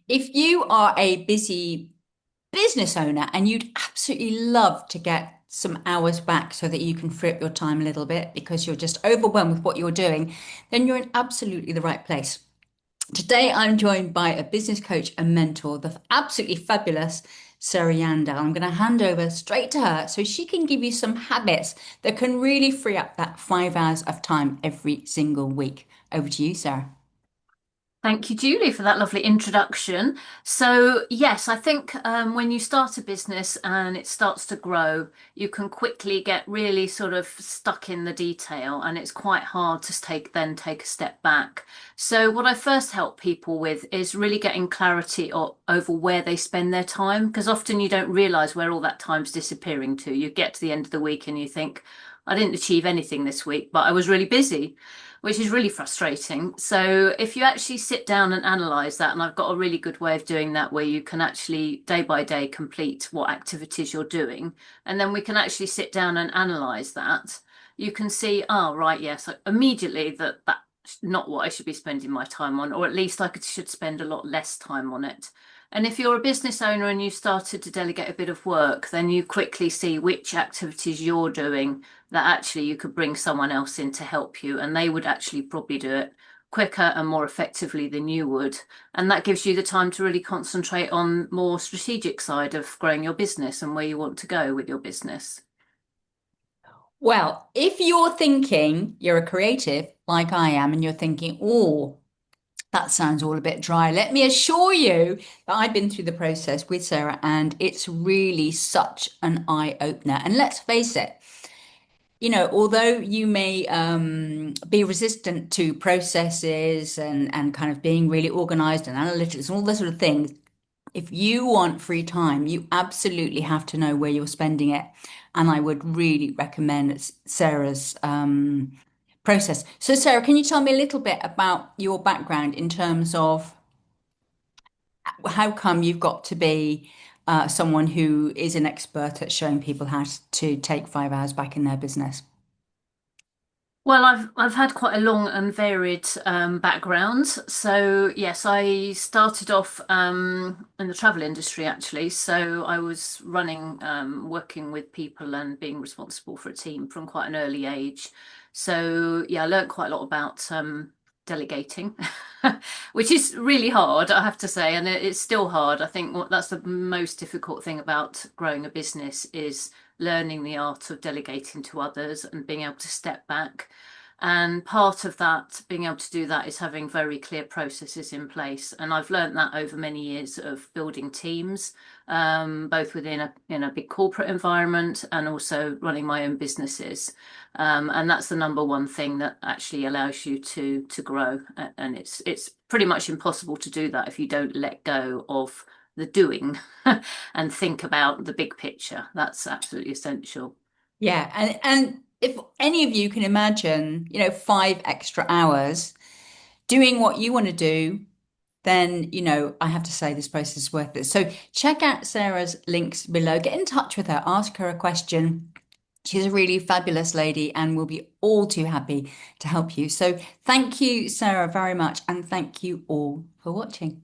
If you are a busy business owner and you'd absolutely love to get some hours back so that you can free up your time a little bit because you're just overwhelmed with what you're doing, then you're in absolutely the right place. Today, I'm joined by a business coach and mentor, the absolutely fabulous Sarah Yandell. I'm going to hand over straight to her so she can give you some habits that can really free up that 5 hours of time every single week. Over to you, Sarah. Thank you, Julie, for that lovely introduction. So, yes, I think when you start a business and it starts to grow, you can quickly get really sort of stuck in the detail, and it's quite hard to take a step back. So, what I first help people with is really getting clarity over where they spend their time, because often you don't realize where all that time's disappearing to. You get to the end of the week and you think, I didn't achieve anything this week, but I was really busy, which is really frustrating. So if you actually sit down and analyze that, and I've got a really good way of doing that where you can actually day by day complete what activities you're doing, and then we can actually sit down and analyze that, you can see, oh, right, yes, immediately that's not what I should be spending my time on, or at least should spend a lot less time on it. And if you're a business owner and you started to delegate a bit of work, then you quickly see which activities you're doing that actually you could bring someone else in to help you, and they would actually probably do it quicker and more effectively than you would. And that gives you the time to really concentrate on more strategic side of growing your business and where you want to go with your business. Well, if you're thinking you're a creative like I am and you're thinking, oh, that sounds all a bit dry, let me assure you that I've been through the process with Sarah and it's really such an eye opener. And let's face it, although you may be resistant to processes and kind of being really organized and analytics and all those sort of things, if you want free time, you absolutely have to know where you're spending it. And I would really recommend Sarah's process. So, Sarah, can you tell me a little bit about your background in terms of how come you've got to be someone who is an expert at showing people how to take 5 hours back in their business? Well, I've had quite a long and varied background. So yes, I started off in the travel industry actually. So I was running, working with people and being responsible for a team from quite an early age. So yeah, I learned quite a lot about delegating, which is really hard, I have to say, and it's still hard. I think that's the most difficult thing about growing a business is learning the art of delegating to others and being able to step back. And part of that, being able to do that, is having very clear processes in place. And I've learned that over many years of building teams, both within a big corporate environment and also running my own businesses. And that's the number one thing that actually allows you to grow. And it's pretty much impossible to do that if you don't let go of the doing and think about the big picture. That's absolutely essential. Yeah, and if any of you can imagine, 5 extra hours doing what you want to do, then, I have to say this process is worth it. So check out Sarah's links below. Get in touch with her, ask her a question. She's a really fabulous lady and will be all too happy to help you. So thank you, Sarah, very much, and thank you all for watching.